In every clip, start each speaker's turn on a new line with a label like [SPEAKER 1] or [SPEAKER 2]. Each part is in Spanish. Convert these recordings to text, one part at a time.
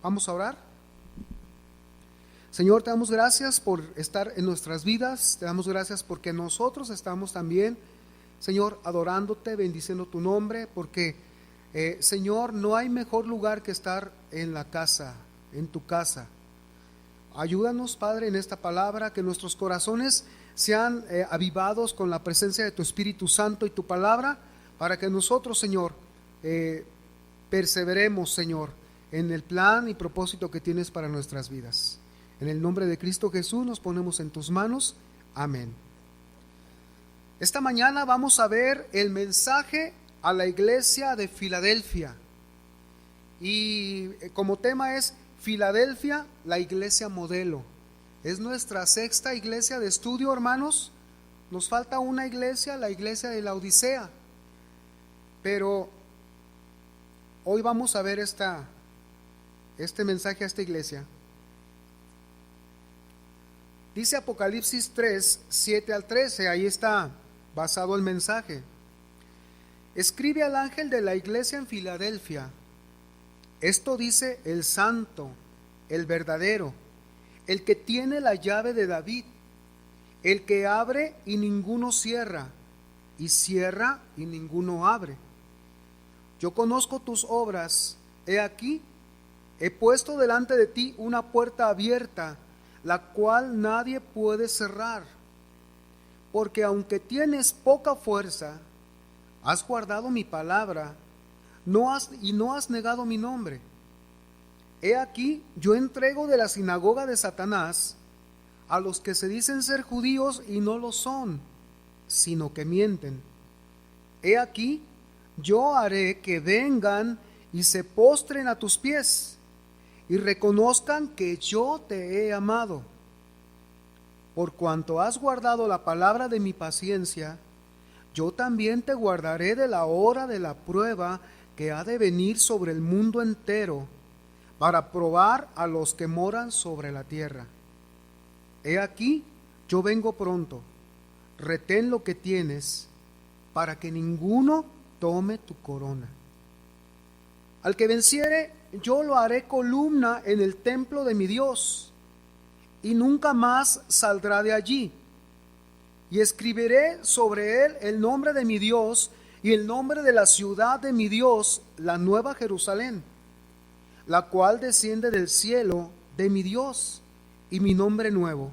[SPEAKER 1] Vamos a orar. Señor, te damos gracias por estar en nuestras vidas, te damos gracias porque nosotros estamos también, Señor, adorándote, bendiciendo tu nombre, porque, Señor, no hay mejor lugar que estar en la casa, en tu casa. Ayúdanos, Padre, en esta palabra, que nuestros corazones sean avivados con la presencia de tu Espíritu Santo y tu palabra, para que nosotros, Señor, perseveremos, Señor, en el plan y propósito que tienes para nuestras vidas. En el nombre de Cristo Jesús nos ponemos en tus manos. Amén. Esta mañana vamos a ver el mensaje a la iglesia de Filadelfia. Y como tema es Filadelfia, la iglesia modelo. Es nuestra sexta iglesia de estudio, hermanos. Nos falta una iglesia, la iglesia de la Odisea. Pero hoy vamos a ver este mensaje a esta iglesia. Dice Apocalipsis 3, 7 al 13, ahí está basado el mensaje. Escribe al ángel de la iglesia en Filadelfia: esto dice el santo, el verdadero, el que tiene la llave de David, el que abre y ninguno cierra, y cierra y ninguno abre. Yo conozco tus obras, he aquí, he puesto delante de ti una puerta abierta, la cual nadie puede cerrar, porque aunque tienes poca fuerza, has guardado mi palabra, no has negado mi nombre. He aquí, yo entrego de la sinagoga de Satanás a los que se dicen ser judíos y no lo son, sino que mienten. He aquí, yo haré que vengan y se postren a tus pies y reconozcan que yo te he amado. Por cuanto has guardado la palabra de mi paciencia, yo también te guardaré de la hora de la prueba que ha de venir sobre el mundo entero, para probar a los que moran sobre la tierra. He aquí, yo vengo pronto. Retén lo que tienes, para que ninguno tome tu corona. Al que venciere, yo lo haré columna en el templo de mi Dios, y nunca más saldrá de allí. Y escribiré sobre él el nombre de mi Dios y el nombre de la ciudad de mi Dios, la nueva Jerusalén, la cual desciende del cielo de mi Dios, y mi nombre nuevo.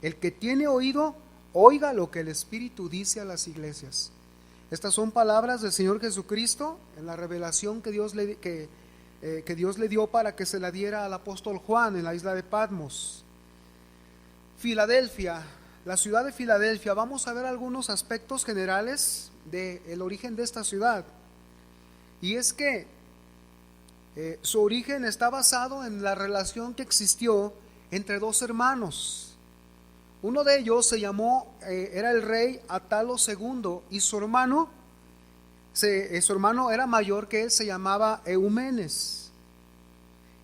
[SPEAKER 1] El que tiene oído, oiga lo que el Espíritu dice a las iglesias. Estas son palabras del Señor Jesucristo en la revelación que Dios le dio para que se la diera al apóstol Juan en la isla de Patmos. Filadelfia, la ciudad de Filadelfia. Vamos a ver algunos aspectos generales del origen de esta ciudad. Y es que su origen está basado en la relación que existió entre dos hermanos. Uno de ellos era el rey Atalo II, y su hermano era mayor que él, se llamaba Eumenes.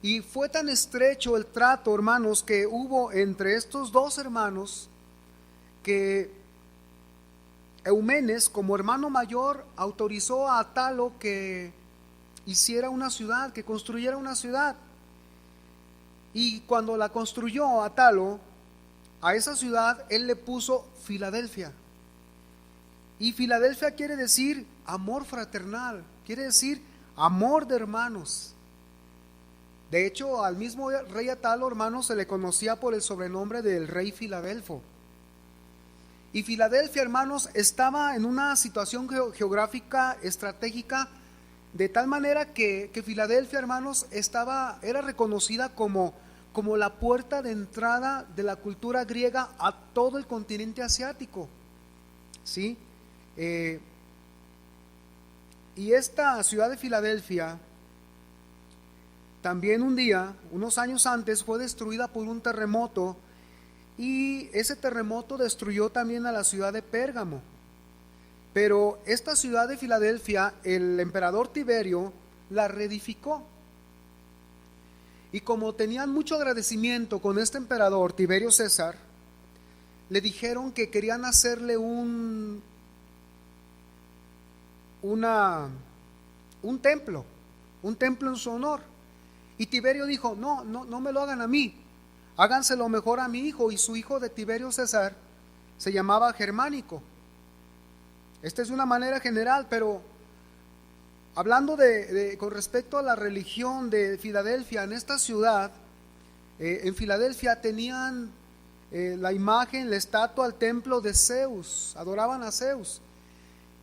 [SPEAKER 1] Y fue tan estrecho el trato, hermanos, que hubo entre estos dos hermanos, que Eumenes, como hermano mayor, autorizó a Atalo que hiciera una ciudad, que construyera una ciudad. Y cuando la construyó Atalo, a esa ciudad él le puso Filadelfia. Y Filadelfia quiere decir amor fraternal, quiere decir amor de hermanos. De hecho, al mismo rey Atalo, hermanos, se le conocía por el sobrenombre del rey Filadelfo. Y Filadelfia, hermanos, estaba en una situación geográfica estratégica, de tal manera que Filadelfia, hermanos, era reconocida como la puerta de entrada de la cultura griega a todo el continente asiático, ¿sí? Y esta ciudad de Filadelfia también un día, unos años antes, fue destruida por un terremoto, y ese terremoto destruyó también a la ciudad de Pérgamo. Pero esta ciudad de Filadelfia, el emperador Tiberio la reedificó. Y como tenían mucho agradecimiento con este emperador, Tiberio César, le dijeron que querían hacerle un templo en su honor. Y Tiberio dijo, no me lo hagan a mí, háganselo mejor a mi hijo. Y su hijo de Tiberio César se llamaba Germánico. Esta es una manera general, pero hablando con respecto a la religión de Filadelfia, en esta ciudad, en Filadelfia tenían la imagen, la estatua, el templo de Zeus, adoraban a Zeus.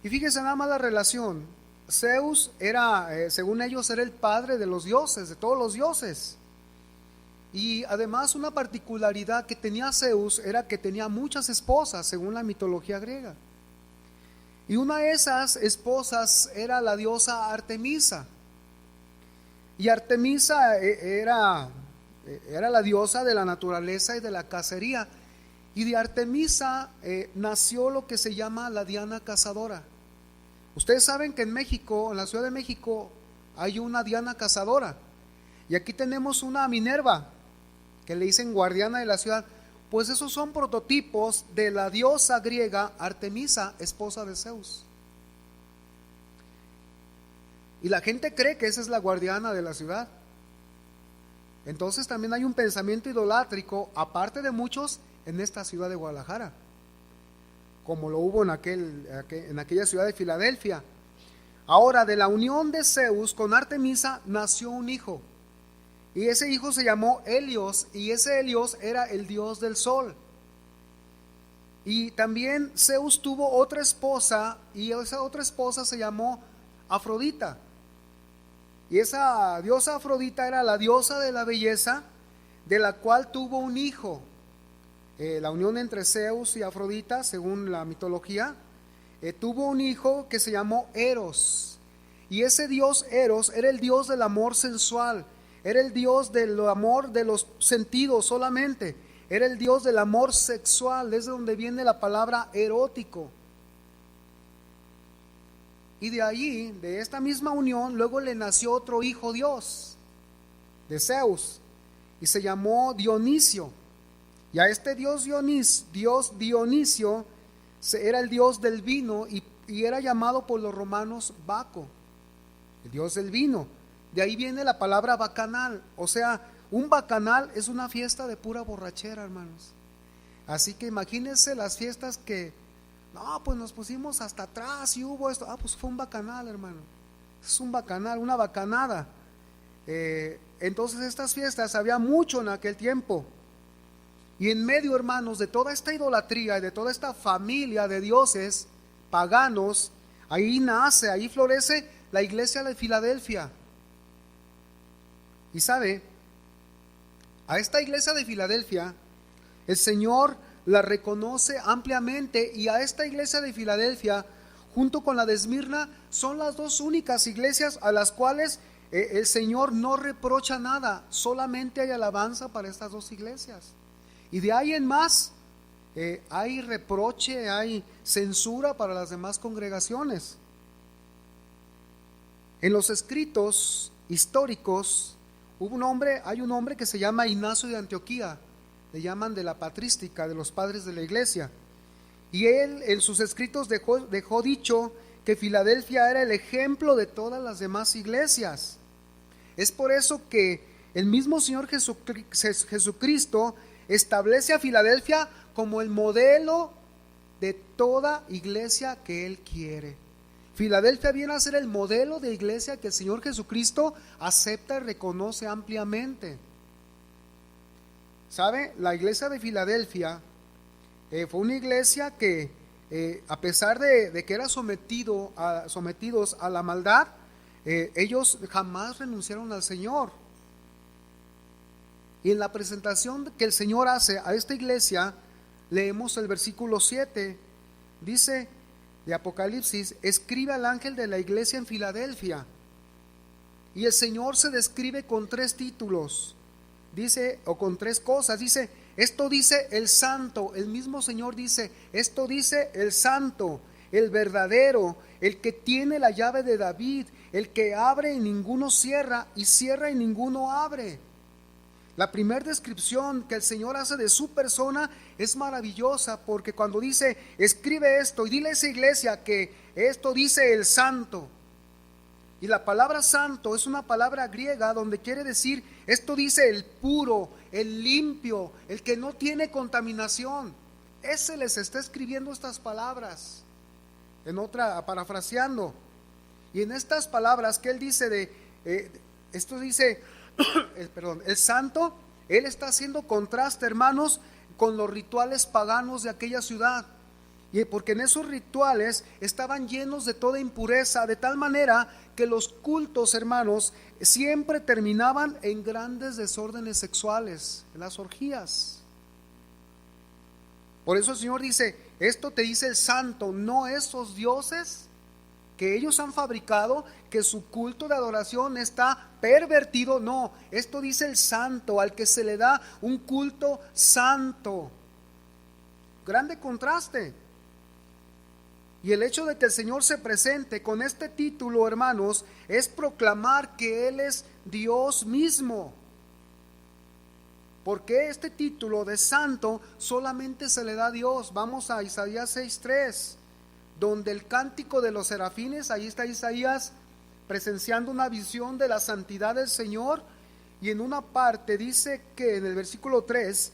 [SPEAKER 1] Y fíjense nada más la relación. Zeus era, según ellos, era el padre de los dioses, de todos los dioses. Y además una particularidad que tenía Zeus era que tenía muchas esposas, según la mitología griega. Y una de esas esposas era la diosa Artemisa. Y Artemisa era la diosa de la naturaleza y de la cacería. Y de Artemisa nació lo que se llama la Diana Cazadora. Ustedes saben que en México, en la Ciudad de México, hay una Diana Cazadora. Y aquí tenemos una Minerva, que le dicen guardiana de la ciudad. Pues esos son prototipos de la diosa griega Artemisa, esposa de Zeus. Y la gente cree que esa es la guardiana de la ciudad. Entonces también hay un pensamiento idolátrico, aparte de muchos, en esta ciudad de Guadalajara, como lo hubo en aquella ciudad de Filadelfia. Ahora, de la unión de Zeus con Artemisa nació un hijo. Y ese hijo se llamó Helios, y ese Helios era el dios del sol. Y también Zeus tuvo otra esposa, y esa otra esposa se llamó Afrodita. Y esa diosa Afrodita era la diosa de la belleza, de la cual tuvo un hijo. La unión entre Zeus y Afrodita, según la mitología, tuvo un hijo que se llamó Eros. Y ese dios Eros era el dios del amor sensual. Era el dios del amor de los sentidos solamente. Era el dios del amor sexual, desde donde viene la palabra erótico. Y de allí, de esta misma unión, luego le nació otro hijo Dios, de Zeus, y se llamó Dionisio. Y a este dios Dionisio era el dios del vino y era llamado por los romanos Baco, el dios del vino. De ahí viene la palabra bacanal, o sea, un bacanal es una fiesta de pura borrachera, hermanos. Así que imagínense las fiestas que, no, pues nos pusimos hasta atrás y hubo esto, pues fue un bacanal, hermano. Es un bacanal, una bacanada. Entonces estas fiestas había mucho en aquel tiempo. Y en medio, hermanos, de toda esta idolatría y de toda esta familia de dioses paganos, ahí nace, ahí florece la iglesia de Filadelfia. Y sabe, a esta iglesia de Filadelfia, el Señor la reconoce ampliamente, y a esta iglesia de Filadelfia, junto con la de Esmirna, son las dos únicas iglesias a las cuales el Señor no reprocha nada. Solamente hay alabanza para estas dos iglesias. Y de ahí en más, hay reproche, hay censura para las demás congregaciones. En los escritos históricos hay un hombre que se llama Ignacio de Antioquía, le llaman de la patrística, de los padres de la iglesia. Y él en sus escritos dejó dicho que Filadelfia era el ejemplo de todas las demás iglesias. Es por eso que el mismo Señor Jesucristo establece a Filadelfia como el modelo de toda iglesia que Él quiere. Filadelfia viene a ser el modelo de iglesia que el Señor Jesucristo acepta y reconoce ampliamente. ¿Sabe? La iglesia de Filadelfia fue una iglesia que a pesar de que eran sometidos a la maldad, ellos jamás renunciaron al Señor. Y en la presentación que el Señor hace a esta iglesia, leemos el versículo 7, dice de Apocalipsis: escribe al ángel de la iglesia en Filadelfia. Y el Señor se describe con 3 títulos, dice, o con 3 cosas. Dice, esto dice el santo. El mismo Señor dice, esto dice el santo, el verdadero, el que tiene la llave de David, el que abre y ninguno cierra, y cierra y ninguno abre. La primera descripción que el Señor hace de su persona es maravillosa, porque cuando dice, escribe esto y dile a esa iglesia que esto dice el santo, Y la palabra santo es una palabra griega donde quiere decir, esto dice el puro, el limpio, el que no tiene contaminación. Ese les está escribiendo estas palabras. En otra, parafraseando. Y en estas palabras que él dice esto dice, el santo, él está haciendo contraste, hermanos, con los rituales paganos de aquella ciudad. Y porque en esos rituales estaban llenos de toda impureza, de tal manera que los cultos, hermanos, siempre terminaban en grandes desórdenes sexuales, en las orgías. Por eso el Señor dice, esto te dice el santo, no esos dioses que ellos han fabricado, que su culto de adoración está pervertido, no, esto dice el santo, al que se le da un culto santo. Grande contraste. Y el hecho de que el Señor se presente con este título, hermanos, es proclamar que Él es Dios mismo. Porque este título de santo solamente se le da a Dios. Vamos a Isaías 6:3, donde el cántico de los serafines, ahí está Isaías presenciando una visión de la santidad del Señor. Y en una parte dice que en el versículo 3,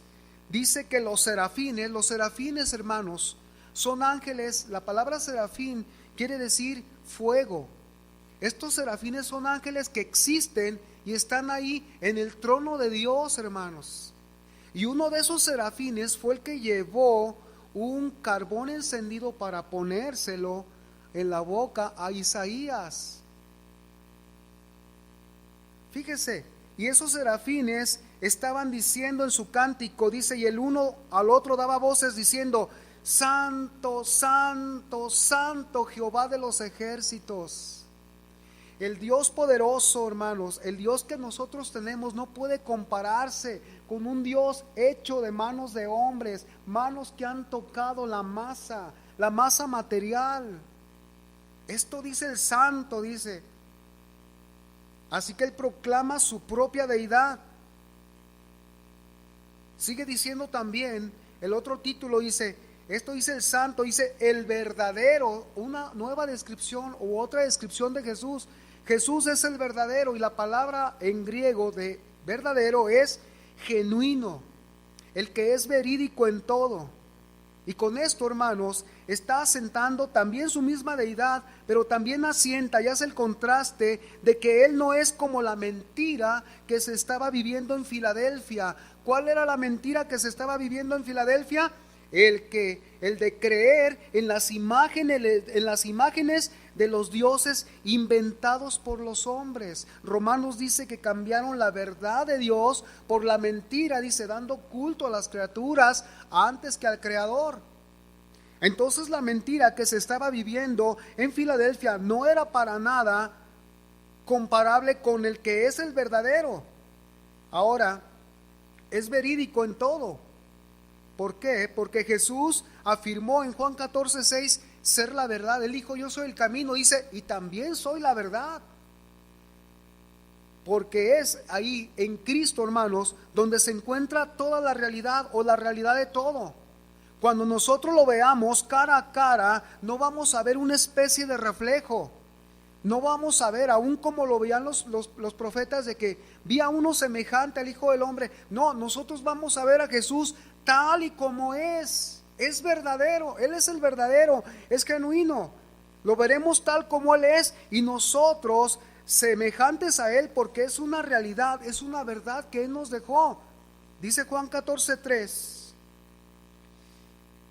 [SPEAKER 1] dice que los serafines, hermanos, son ángeles. La palabra serafín quiere decir fuego. Estos serafines son ángeles que existen y están ahí en el trono de Dios, hermanos. Y uno de esos serafines fue el que llevó un carbón encendido para ponérselo en la boca a Isaías. Fíjese, y esos serafines estaban diciendo en su cántico, dice, y el uno al otro daba voces diciendo, santo, santo, santo Jehová de los ejércitos. El Dios poderoso, hermanos, el Dios que nosotros tenemos no puede compararse con un Dios hecho de manos de hombres, manos que han tocado la masa material. Esto dice el santo, dice. Así que él proclama su propia deidad. Sigue diciendo también, el otro título dice, esto dice el santo, dice el verdadero, una nueva descripción u otra descripción de Jesús. Jesús es el verdadero, y la palabra en griego de verdadero es genuino, el que es verídico en todo. Y con esto, hermanos, está asentando también su misma deidad, pero también asienta y hace el contraste de que Él no es como la mentira que se estaba viviendo en Filadelfia. ¿Cuál era la mentira que se estaba viviendo en Filadelfia? El de creer en las imágenes de los dioses inventados por los hombres. Romanos dice que cambiaron la verdad de Dios por la mentira, dice, dando culto a las criaturas antes que al Creador. Entonces la mentira que se estaba viviendo en Filadelfia no era para nada comparable con el que es el verdadero. Ahora, es verídico en todo. ¿Por qué? Porque Jesús afirmó en Juan 14:6 ser la verdad. Él dijo, yo soy el camino, dice, y también soy la verdad. Porque es ahí en Cristo, hermanos, donde se encuentra toda la realidad o la realidad de todo. Cuando nosotros lo veamos cara a cara, no vamos a ver una especie de reflejo. No vamos a ver, aún como lo veían los profetas, de que vi a uno semejante al Hijo del Hombre. No, nosotros vamos a ver a Jesús tal y como es verdadero, Él es el verdadero, es genuino, lo veremos tal como Él es, y nosotros semejantes a Él, porque es una realidad, es una verdad que Él nos dejó. Dice Juan 14:3,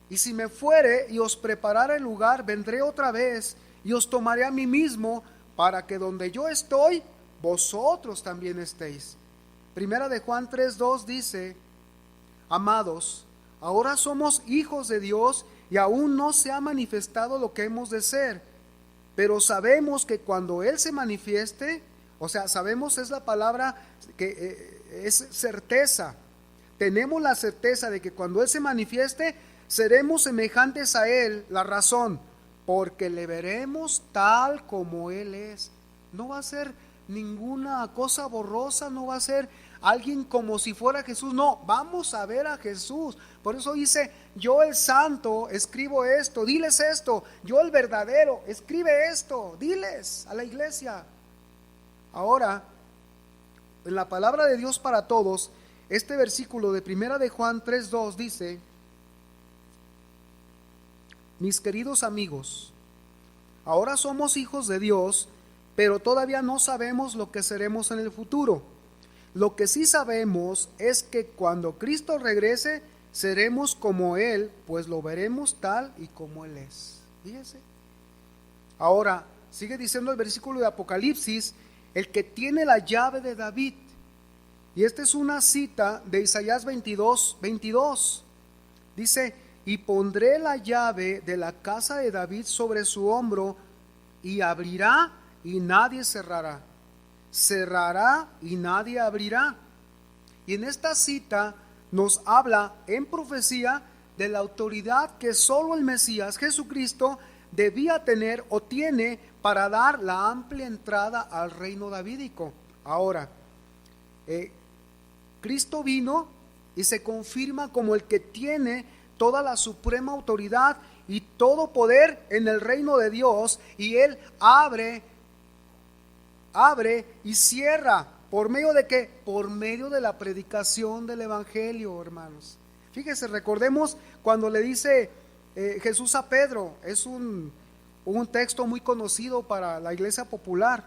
[SPEAKER 1] y si me fuere y os preparare el lugar, vendré otra vez y os tomaré a mí mismo, para que donde yo estoy, vosotros también estéis. Primera de Juan 3:2 dice, amados, ahora somos hijos de Dios y aún no se ha manifestado lo que hemos de ser, pero sabemos que cuando Él se manifieste, o sea, sabemos es la palabra que es certeza. Tenemos la certeza de que cuando Él se manifieste, seremos semejantes a Él. La razón, porque le veremos tal como Él es. No va a ser ninguna cosa borrosa, no va a ser alguien como si fuera Jesús, no, vamos a ver a Jesús. Por eso dice, yo el santo escribo esto, diles esto, yo el verdadero escribe esto, diles a la iglesia. Ahora, en la palabra de Dios para todos, este versículo de Primera de Juan 3:2 dice: mis queridos amigos, ahora somos hijos de Dios, pero todavía no sabemos lo que seremos en el futuro. Lo que sí sabemos es que cuando Cristo regrese, seremos como Él, pues lo veremos tal y como Él es. Fíjese. Ahora, sigue diciendo el versículo de Apocalipsis: el que tiene la llave de David. Y esta es una cita de Isaías 22:22. Dice: y pondré la llave de la casa de David sobre su hombro, y abrirá y nadie cerrará, cerrará y nadie abrirá. Y en esta cita nos habla en profecía de la autoridad que solo el Mesías Jesucristo debía tener o tiene para dar la amplia entrada al reino davídico. Ahora, Cristo vino y se confirma como el que tiene toda la suprema autoridad y todo poder en el reino de Dios, y Él abre y cierra. ¿Por medio de qué? Por medio de la predicación del Evangelio, hermanos. Fíjese, recordemos cuando le dice Jesús a Pedro, es un texto muy conocido para la iglesia popular,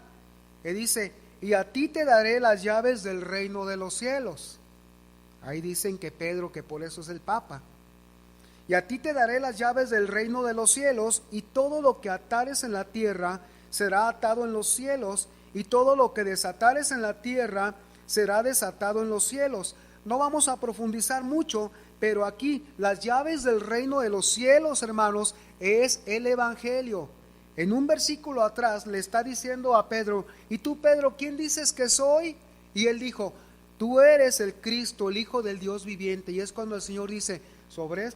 [SPEAKER 1] que dice: y a ti te daré las llaves del reino de los cielos. Ahí dicen que Pedro, que por eso es el Papa. Y a ti te daré las llaves del reino de los cielos, y todo lo que atares en la tierra será atado en los cielos, y todo lo que desatares en la tierra será desatado en los cielos. No vamos a profundizar mucho, pero aquí las llaves del reino de los cielos, hermanos, es el Evangelio. En un versículo atrás le está diciendo a Pedro: ¿y tú, Pedro, quién dices que soy? Y él dijo: tú eres el Cristo, el Hijo del Dios viviente. Y es cuando el Señor dice: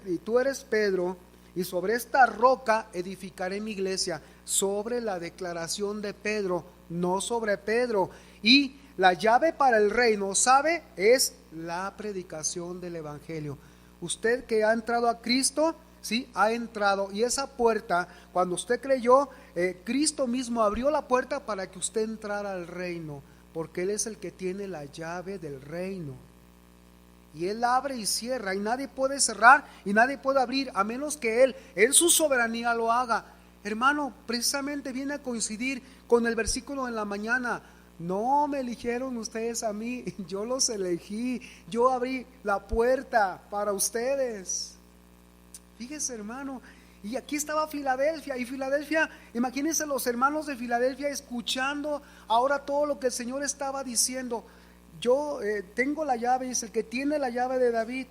[SPEAKER 1] y tú eres Pedro, y sobre esta roca edificaré mi iglesia. Sobre la declaración de Pedro, no sobre Pedro. Y la llave para el reino, ¿sabe? Es la predicación del Evangelio. Usted que ha entrado a Cristo, ¿sí? Ha entrado, y esa puerta, cuando usted creyó, Cristo mismo abrió la puerta para que usted entrara al reino, porque Él es el que tiene la llave del reino. Y Él abre y cierra, y nadie puede cerrar y nadie puede abrir, a menos que Él en su soberanía lo haga. Hermano, precisamente viene a coincidir con el versículo de la mañana: no me eligieron ustedes a mí, yo los elegí, yo abrí la puerta para ustedes. Fíjese, hermano, y aquí estaba Filadelfia, y Filadelfia, imagínense los hermanos de Filadelfia escuchando ahora todo lo que el Señor estaba diciendo. Yo tengo la llave, es el que tiene la llave de David.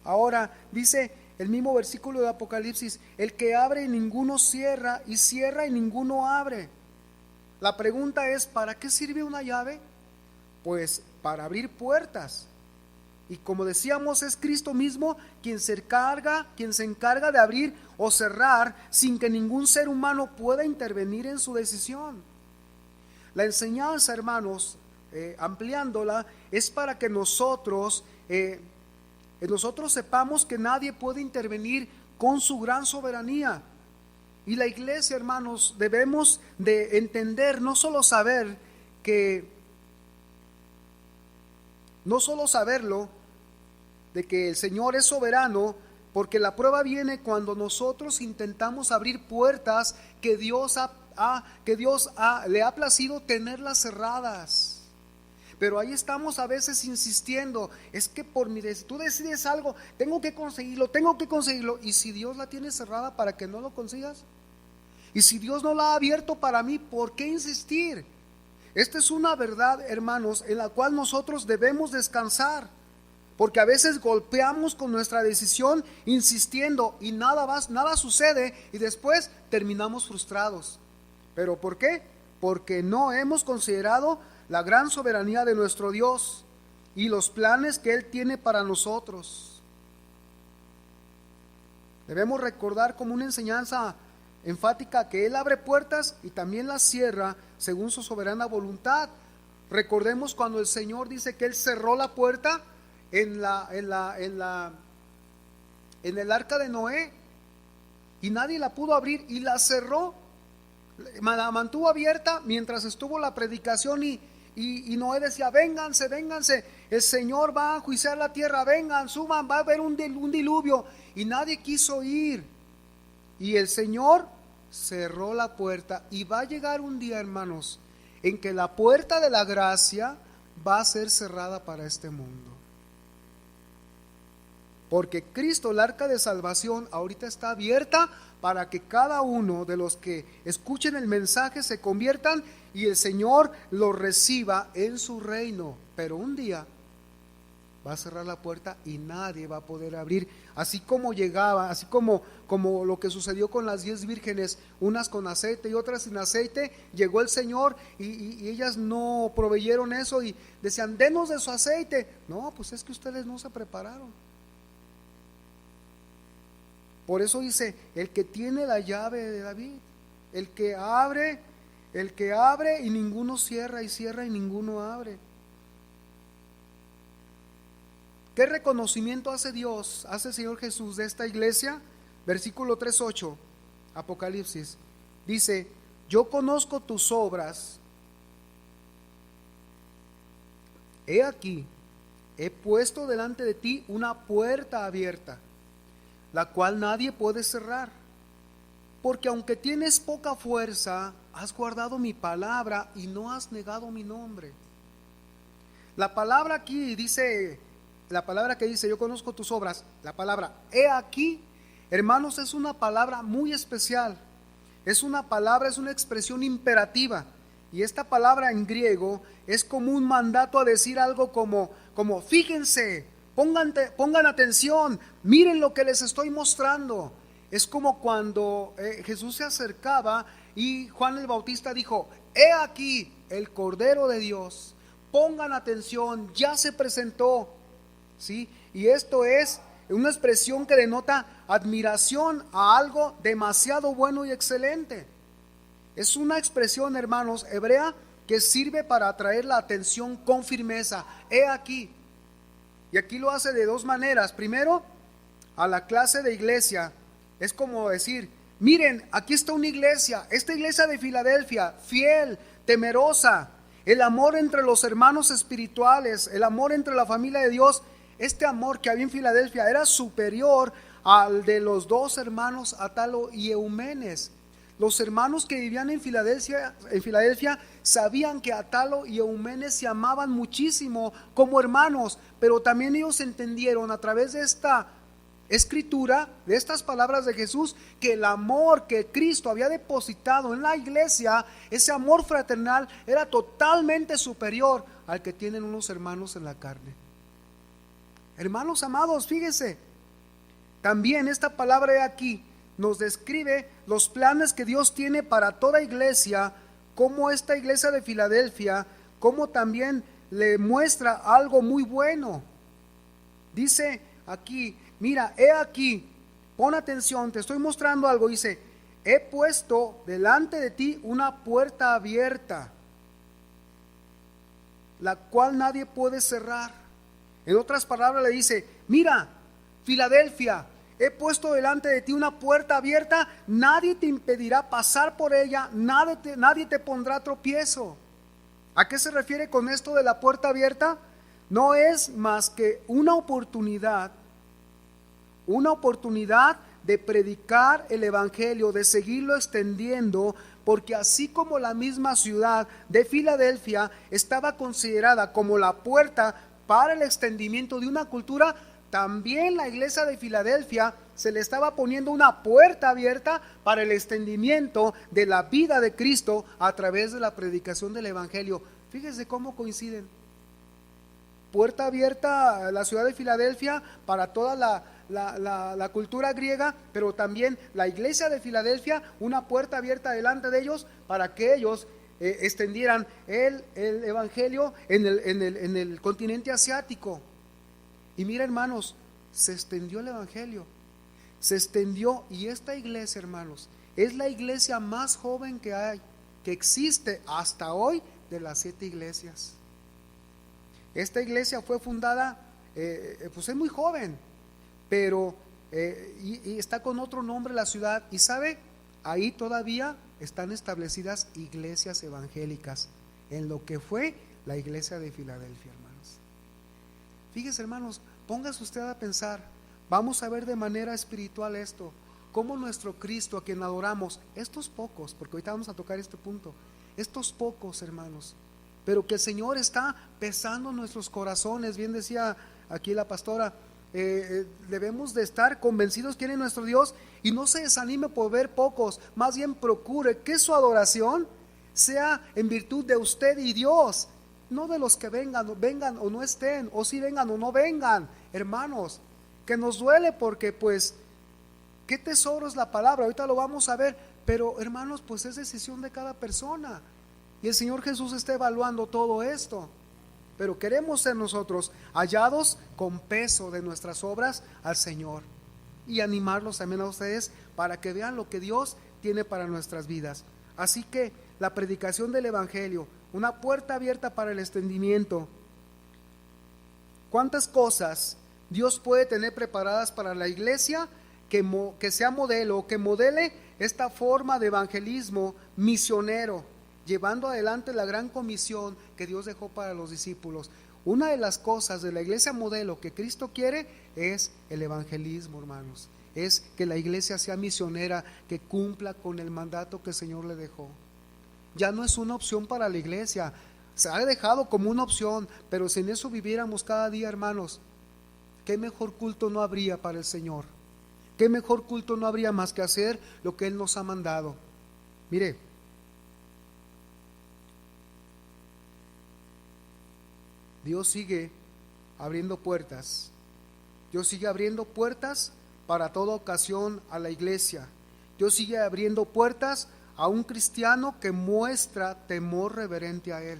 [SPEAKER 1] Ahora dice el mismo versículo de Apocalipsis: el que abre y ninguno cierra, y cierra y ninguno abre. La pregunta es: ¿para qué sirve una llave? Pues para abrir puertas. Y como decíamos, es Cristo mismo quien se encarga de abrir o cerrar sin que ningún ser humano pueda intervenir en su decisión. La enseñanza, hermanos, ampliándola, es para que nosotros sepamos que nadie puede intervenir con su gran soberanía. Y la iglesia, hermanos, debemos de entender, no solo saberlo, de que el Señor es soberano, porque la prueba viene cuando nosotros intentamos abrir puertas que Dios le ha placido tenerlas cerradas. Pero ahí estamos a veces insistiendo: es que si tú decides algo, tengo que conseguirlo. Y si Dios la tiene cerrada, ¿para que no lo consigas? Y si Dios no la ha abierto para mí, ¿por qué insistir? Esta es una verdad, hermanos, en la cual nosotros debemos descansar, porque a veces golpeamos con nuestra decisión insistiendo y nada sucede, y después terminamos frustrados. ¿Pero por qué? Porque no hemos considerado la gran soberanía de nuestro Dios y los planes que Él tiene para nosotros. Debemos recordar como una enseñanza enfática que Él abre puertas y también las cierra según su soberana voluntad. Recordemos cuando el Señor dice que Él cerró la puerta en el arca de Noé, y nadie la pudo abrir, y la cerró la mantuvo abierta mientras estuvo la predicación y Noé decía, vénganse, vénganse, el Señor va a enjuiciar la tierra, vengan, suban, va a haber un diluvio. Y nadie quiso ir. Y el Señor cerró la puerta, y va a llegar un día, hermanos, en que la puerta de la gracia va a ser cerrada para este mundo. Porque Cristo, el arca de salvación, ahorita está abierta para que cada uno de los que escuchen el mensaje se conviertan y el Señor los reciba en su reino. Pero un día va a cerrar la puerta y nadie va a poder abrir. Así como llegaba, así como lo que sucedió con las 10 vírgenes, unas con aceite y otras sin aceite, llegó el Señor y ellas no proveyeron eso y decían, denos de su aceite. No, pues es que ustedes no se prepararon. Por eso dice, el que tiene la llave de David, el que abre y ninguno cierra, y cierra y ninguno abre. ¿Qué reconocimiento hace Dios, hace el Señor Jesús de esta iglesia? Versículo 3:8, Apocalipsis, dice, yo conozco tus obras, he aquí, he puesto delante de ti una puerta abierta, la cual nadie puede cerrar, porque aunque tienes poca fuerza, has guardado mi palabra y no has negado mi nombre. La palabra aquí dice, la palabra que dice, yo conozco tus obras, la palabra he aquí, hermanos, es una palabra muy especial. Es una palabra, es una expresión imperativa. Y esta palabra en griego es como un mandato a decir algo como fíjense, pongan atención, miren lo que les estoy mostrando. Es como cuando Jesús se acercaba y Juan el Bautista dijo, he aquí el Cordero de Dios, pongan atención, ya se presentó. ¿Sí? Y esto es una expresión que denota admiración a algo demasiado bueno y excelente. Es una expresión, hermanos, hebrea que sirve para atraer la atención con firmeza. He aquí. Y aquí lo hace de dos maneras. Primero, a la clase de iglesia. Es como decir, miren, aquí está una iglesia, esta iglesia de Filadelfia, fiel, temerosa. El amor entre los hermanos espirituales, el amor entre la familia de Dios. Este amor que había en Filadelfia era superior al de los dos hermanos Atalo y Eumenes. Los hermanos que vivían en Filadelfia sabían que Atalo y Eumenes se amaban muchísimo como hermanos, pero también ellos entendieron a través de esta escritura, de estas palabras de Jesús, que el amor que Cristo había depositado en la iglesia, ese amor fraternal, era totalmente superior al que tienen unos hermanos en la carne. Hermanos amados, fíjense, también esta palabra de aquí nos describe los planes que Dios tiene para toda iglesia, como esta iglesia de Filadelfia, como también le muestra algo muy bueno. Dice aquí, mira, he aquí, pon atención, te estoy mostrando algo, dice, he puesto delante de ti una puerta abierta, la cual nadie puede cerrar. En otras palabras le dice, mira, Filadelfia, he puesto delante de ti una puerta abierta, nadie te impedirá pasar por ella, nadie te pondrá tropiezo. ¿A qué se refiere con esto de la puerta abierta? No es más que una oportunidad de predicar el evangelio, de seguirlo extendiendo, porque así como la misma ciudad de Filadelfia estaba considerada como la puerta para el extendimiento de una cultura, también la iglesia de Filadelfia se le estaba poniendo una puerta abierta para el extendimiento de la vida de Cristo a través de la predicación del evangelio. Fíjese cómo coinciden. Puerta abierta a la ciudad de Filadelfia para toda la cultura griega, pero también la iglesia de Filadelfia, una puerta abierta delante de ellos para que ellos extendieran el evangelio en el continente asiático. Y mira, hermanos, se extendió el evangelio, se extendió, y esta iglesia, hermanos, es la iglesia más joven que hay, que existe hasta hoy de las 7 iglesias. Esta iglesia fue fundada, pues es muy joven, pero y está con otro nombre la ciudad, y sabe, ahí todavía están establecidas iglesias evangélicas, en lo que fue la iglesia de Filadelfia, hermanos. Fíjese, hermanos, póngase usted a pensar, vamos a ver de manera espiritual esto, cómo nuestro Cristo, a quien adoramos, estos pocos, porque ahorita vamos a tocar este punto, estos pocos, hermanos, pero que el Señor está pesando nuestros corazones. Bien decía aquí la pastora, debemos de estar convencidos quién es nuestro Dios, y no se desanime por ver pocos, más bien procure que su adoración sea en virtud de usted y Dios, no de los que vengan o no estén, o si vengan o no vengan, hermanos, que nos duele porque pues qué tesoro es la palabra, ahorita lo vamos a ver, pero hermanos, pues es decisión de cada persona, y el Señor Jesús está evaluando todo esto. Pero queremos ser nosotros hallados con peso de nuestras obras al Señor, y animarlos también a ustedes para que vean lo que Dios tiene para nuestras vidas. Así que la predicación del Evangelio, una puerta abierta para el extendimiento. ¿Cuántas cosas Dios puede tener preparadas para la iglesia que sea modelo, que modele esta forma de evangelismo misionero, llevando adelante la gran comisión que Dios dejó para los discípulos? Una de las cosas de la iglesia modelo que Cristo quiere es el evangelismo, hermanos. Es que la iglesia sea misionera, que cumpla con el mandato que el Señor le dejó. Ya no es una opción para la iglesia, se ha dejado como una opción, pero si en eso viviéramos cada día, hermanos, ¿qué mejor culto no habría para el Señor? ¿Qué mejor culto no habría más que hacer lo que Él nos ha mandado? Mire, Dios sigue abriendo puertas. Dios sigue abriendo puertas para toda ocasión a la iglesia. Dios sigue abriendo puertas a un cristiano que muestra temor reverente a Él.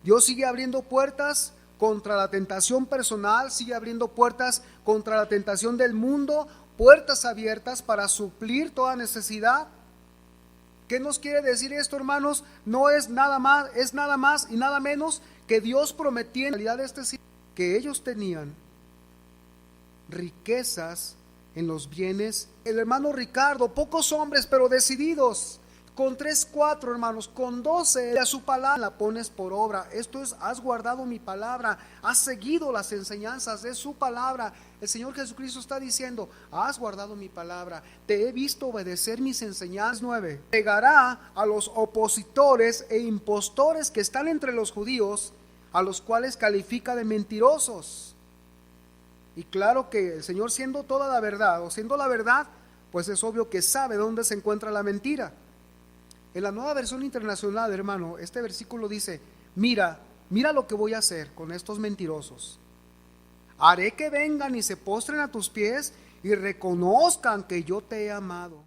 [SPEAKER 1] Dios sigue abriendo puertas contra la tentación personal, sigue abriendo puertas contra la tentación del mundo, puertas abiertas para suplir toda necesidad. ¿Qué nos quiere decir esto, hermanos? No es nada más y nada menos que Dios prometía en realidad que ellos tenían riquezas en los bienes. El hermano Ricardo, pocos hombres pero decididos, con 3, 4 hermanos, con 12, a su palabra la pones por obra. Esto es, has guardado mi palabra, has seguido las enseñanzas de su palabra. El Señor Jesucristo está diciendo, has guardado mi palabra, te he visto obedecer mis enseñanzas. 9. Pegará a los opositores e impostores que están entre los judíos, a los cuales califica de mentirosos. Y claro que el Señor, siendo toda la verdad, o siendo la verdad, pues es obvio que sabe dónde se encuentra la mentira. En la Nueva Versión Internacional, hermano, este versículo dice, mira lo que voy a hacer con estos mentirosos. Haré que vengan y se postren a tus pies y reconozcan que yo te he amado.